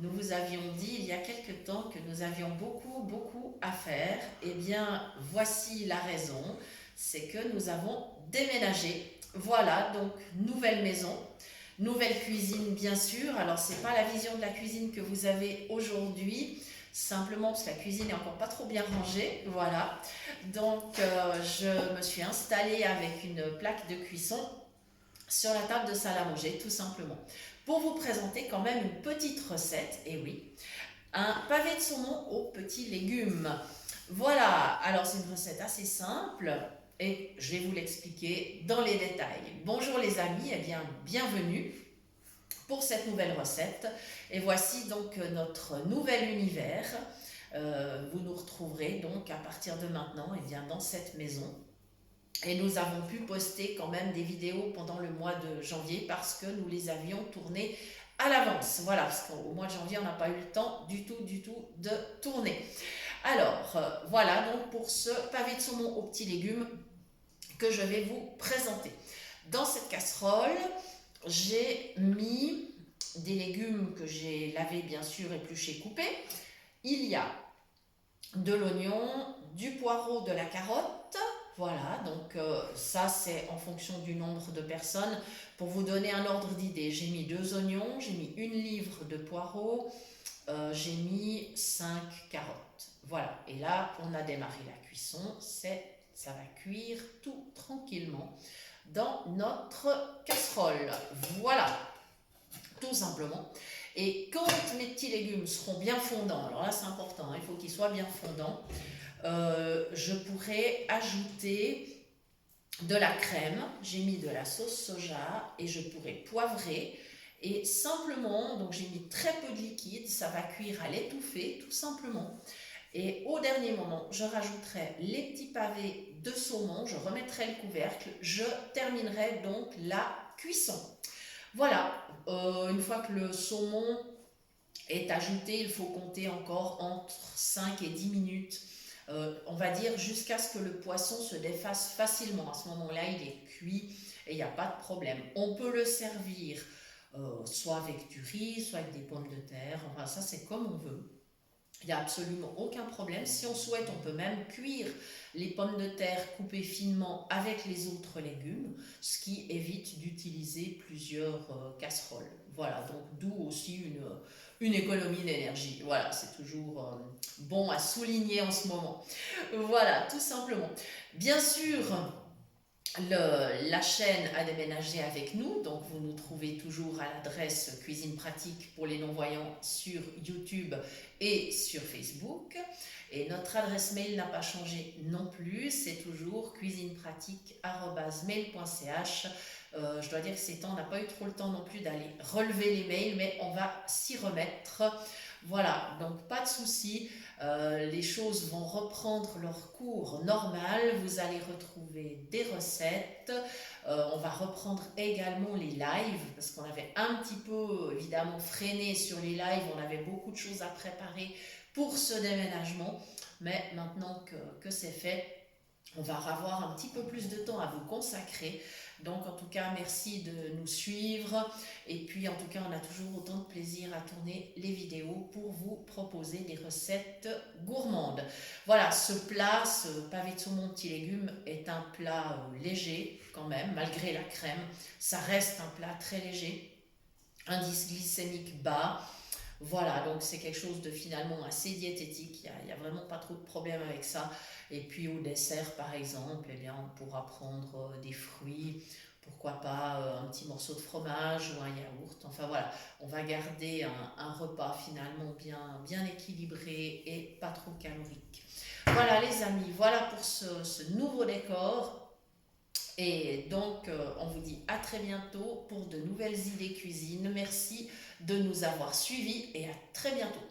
nous vous avions dit il y a quelque temps que nous avions beaucoup à faire. Eh bien, voici la raison, c'est que nous avons déménagé. Voilà, donc nouvelle maison, nouvelle cuisine bien sûr. Alors, c'est pas la vision de la cuisine que vous avez aujourd'hui, simplement parce que la cuisine est encore pas trop bien rangée. Voilà, donc je me suis installée avec une plaque de cuisson sur la table de salle à manger, tout simplement. Pour vous présenter quand même une petite recette, et oui, un pavé de saumon aux petits légumes. Voilà, alors c'est une recette assez simple et je vais vous l'expliquer dans les détails. Bonjour les amis, et bien bienvenue pour cette nouvelle recette. Et voici donc notre nouvel univers. Vous nous retrouverez donc à partir de maintenant et bien, dans cette maison. Et nous avons pu poster quand même des vidéos pendant le mois de janvier parce que nous les avions tournées à l'avance. Voilà, parce qu'au mois de janvier, on n'a pas eu le temps du tout de tourner. Alors, voilà donc pour ce pavé de saumon aux petits légumes que je vais vous présenter. Dans cette casserole, j'ai mis des légumes que j'ai lavés, bien sûr, épluchés, coupés. Il y a de l'oignon, du poireau, de la carotte. Voilà, donc ça c'est en fonction du nombre de personnes. Pour vous donner un ordre d'idée, j'ai mis 2 oignons, j'ai mis 1 livre de poireaux, j'ai mis 5 carottes. Voilà, et là on a démarré la cuisson, ça va cuire tout tranquillement dans notre casserole. Voilà, tout simplement. Et quand mes petits légumes seront bien fondants, alors là c'est important, hein, il faut qu'ils soient bien fondants, je pourrais ajouter de la crème, j'ai mis de la sauce soja et je pourrais poivrer et simplement, donc j'ai mis très peu de liquide, ça va cuire à l'étouffée tout simplement. Et au dernier moment, je rajouterai les petits pavés de saumon, je remettrai le couvercle, je terminerai donc la cuisson. Voilà, une fois que le saumon est ajouté, il faut compter encore entre 5 et 10 minutes. On va dire jusqu'à ce que le poisson se défasse facilement. À ce moment-là, il est cuit et il n'y a pas de problème. On peut le servir soit avec du riz, soit avec des pommes de terre. Enfin, ça, c'est comme on veut. Il n'y a absolument aucun problème. Si on souhaite, on peut même cuire les pommes de terre coupées finement avec les autres légumes, ce qui évite d'utiliser plusieurs casseroles. Voilà, donc d'où aussi une économie d'énergie. Voilà, c'est toujours bon à souligner en ce moment. Voilà, tout simplement. Bien sûr, la chaîne a déménagé avec nous, donc vous nous trouvez toujours à l'adresse Cuisine Pratique pour les non-voyants sur YouTube et sur Facebook. Et notre adresse mail n'a pas changé non plus, c'est toujours cuisinepratique@mail.ch. Je dois dire que ces temps, on n'a pas eu trop le temps non plus d'aller relever les mails, mais on va s'y remettre. Voilà, donc pas de souci. Les choses vont reprendre leur cours normal. Vous allez retrouver des recettes. On va reprendre également les lives parce qu'on avait un petit peu évidemment freiné sur les lives. On avait beaucoup de choses à préparer pour ce déménagement. Mais maintenant que c'est fait, on va avoir un petit peu plus de temps à vous consacrer. Donc en tout cas, merci de nous suivre. Et puis en tout cas, on a toujours autant de plaisir à tourner les vidéos pour vous proposer des recettes gourmandes. Voilà, ce plat, ce pavé de saumon petits légumes est un plat léger quand même, malgré la crème. Ça reste un plat très léger, indice glycémique bas. Voilà, donc c'est quelque chose de finalement assez diététique, il n'y a vraiment pas trop de problème avec ça. Et puis au dessert par exemple, eh bien, on pourra prendre des fruits, pourquoi pas un petit morceau de fromage ou un yaourt. Enfin voilà, on va garder un repas finalement bien équilibré et pas trop calorique. Voilà les amis, voilà pour ce nouveau décor. Et donc, on vous dit à très bientôt pour de nouvelles idées cuisine. Merci de nous avoir suivis et à très bientôt.